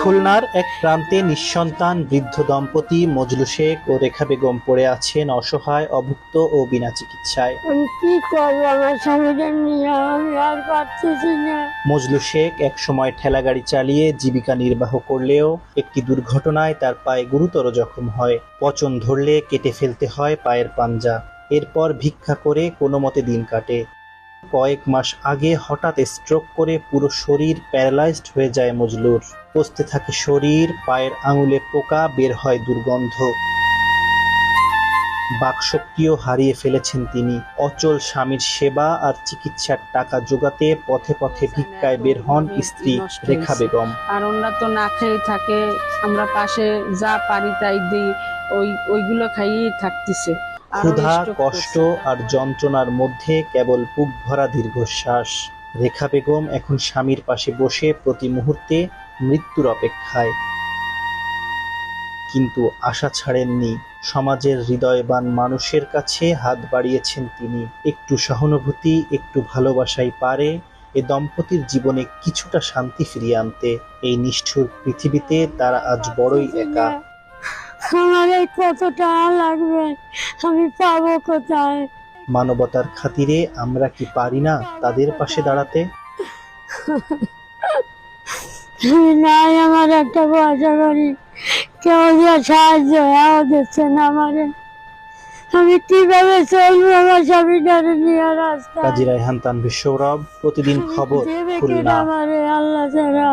খুলনার এক প্রান্তে নিঃসন্তান বৃদ্ধ দম্পতি মজলু শেখ ও রেখা বেগম পড়ে আছেন অসহায়, অভুক্ত ও বিনা চিকিৎসায়। আমি কি করবো, আমার স্বামীকে নিয়ে আমি আর পারতেছি না। মজলু শেখ এক সময় ঠেলাগাড়ি চালিয়ে জীবিকা নির্বাহ করলেও একটি দুর্ঘটনায় তার পায়ে গুরুতর জখম হয়। পচন ধরলে কেটে ফেলতে হয় পায়ের পাঞ্জা। এরপর ভিক্ষা করে কোনো মতে দিন কাটে। কয়েক মাস আগে হঠাৎ স্ট্রোক করে পুরো শরীর প্যারালাইজড হয়ে যায় মজলুর। পচতে থাকে শরীর, পায়ের আঙুলে পোকা, বের হয় দুর্গন্ধ। বাকশক্তিও হারিয়ে ফেলেছেন তিনি। অচল স্বামীর সেবা আর চিকিৎসার টাকা জোগাতে পথে পথে ভিক্ষায় বের হন স্ত্রী রেখা বেগম। আর ওনারা তো না খেয়ে থাকে, আমরা পাশে যা পারি তাই দিই, ওইগুলো খাইয়েই থাকতেছে। ক্ষুধা, কষ্ট আর যন্ত্রণার মধ্যে কেবল বুক ভরা দীর্ঘশ্বাস। রেখা বেগম এখন স্বামীর পাশে বসে প্রতি মুহূর্তে মৃত্যুর অপেক্ষায়। কিন্তু আশা ছাড়েননি। সমাজের হৃদয়বান মানুষের কাছে হাত বাড়িয়েছেন তিনি। একটু সহানুভূতি, একটু ভালোবাসাই পারে এ দম্পতির জীবনে কিছুটা শান্তি ফিরিয়ে আনতে। এই নিষ্ঠুর পৃথিবীতে তারা আজ বড়ই একা। আমার এই কত টাকা লাগবে, আমি পাবো কোথায়? মানবতার খাতিরে আমরা কি পারি না তাদের পাশে দাঁড়াতে? নাই, আমার একটা পয়সা করি, কেউ যে সাহায্য দিচ্ছে না আমারে। আমি কিভাবে চলবো আমার স্বামীটারে নিয়ে রাস্তা? কাজী রায়হান তানভীর সৌরভ, প্রতিদিন খবর, খুলনা। আমারে আল্লাহ ছাড়া।